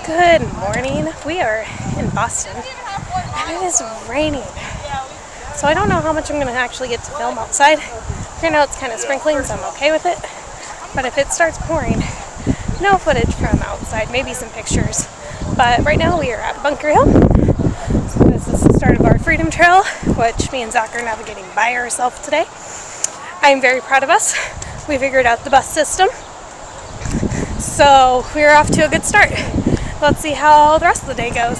Good morning. We are in Boston and it is raining. So I don't know how much I'm going to actually get to film outside. Right now it's kind of sprinkling, so I'm okay with it. But if it starts pouring, no footage from outside, maybe some pictures. But right now we are at Bunker Hill. So this is the start of our Freedom Trail, which me and Zac are navigating by ourselves today. I'm very proud of us. We figured out the bus system. So we're off to a good start. Let's see how the rest of the day goes.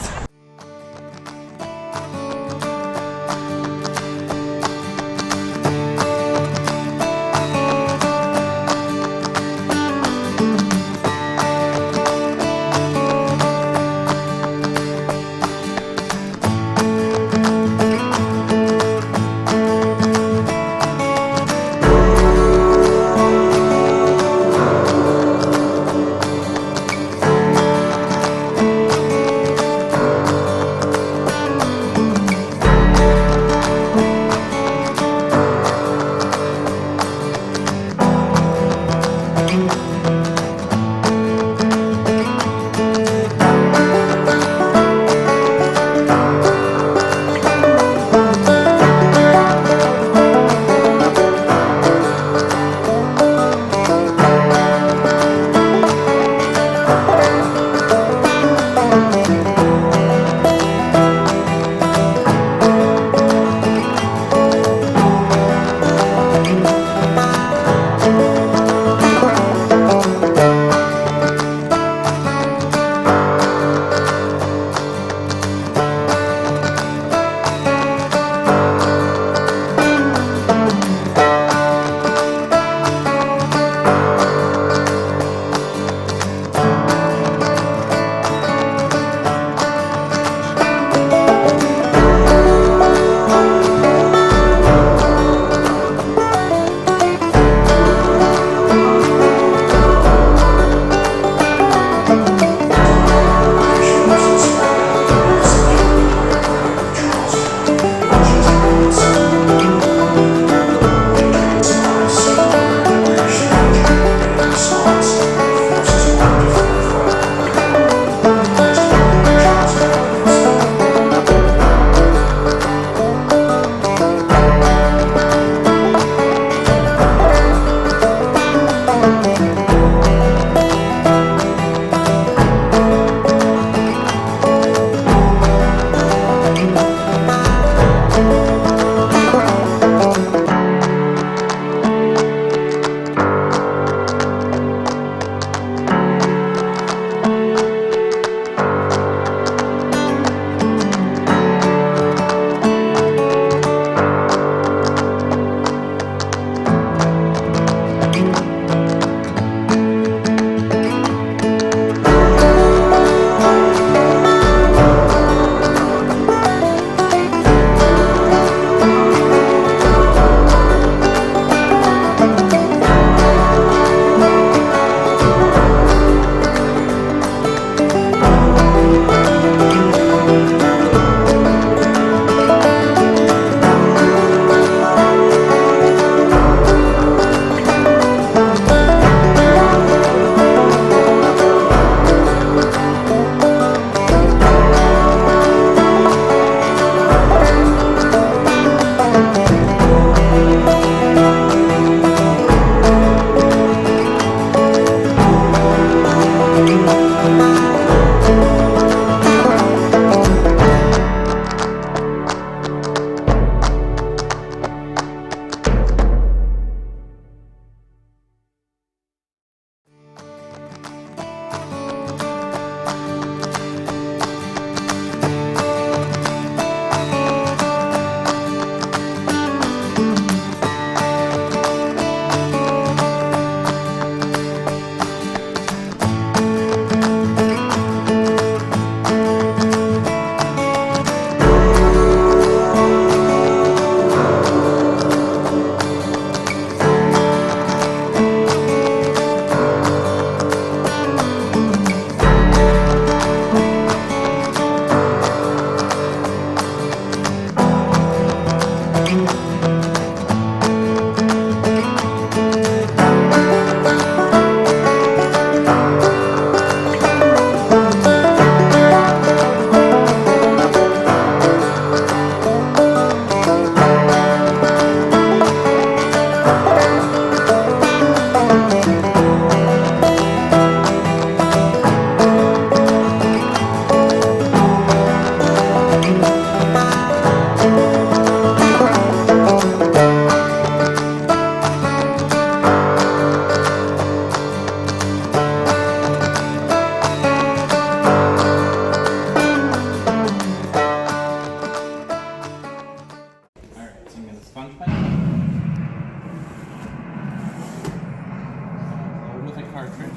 cartridge.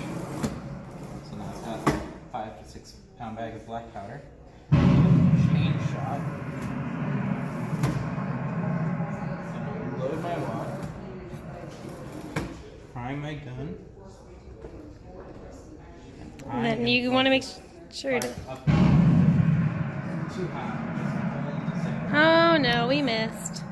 So now it's got a 5 to 6 pound bag of black powder. Chain shot. Gonna load my wad. Prime my gun. And then you want to make sure to... Up too high. Oh no, we missed.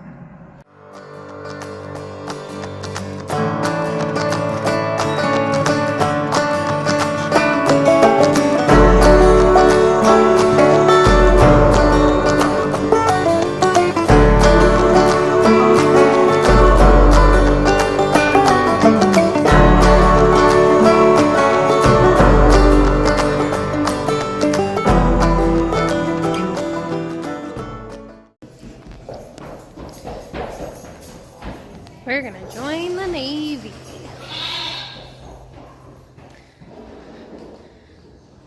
We're gonna join the Navy.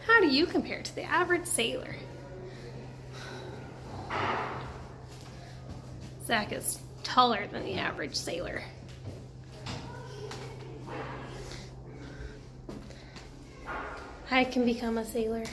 How do you compare to the average sailor? Zach is taller than the average sailor. I can become a sailor.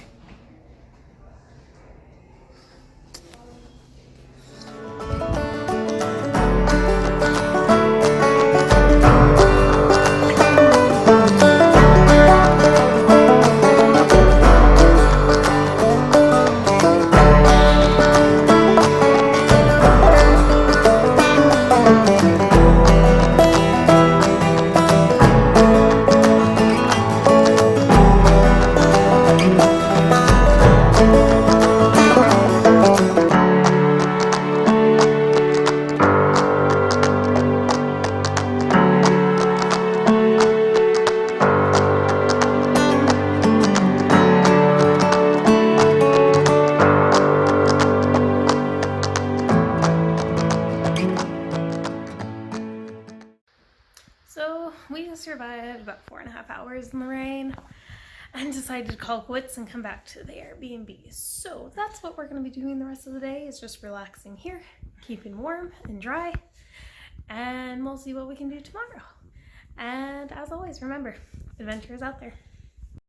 So we survived about 4.5 hours in the rain and decided to call quits and come back to the Airbnb. So that's what we're going to be doing the rest of the day, is just relaxing here, keeping warm and dry, and we'll see what we can do tomorrow. And as always, remember, adventure is out there.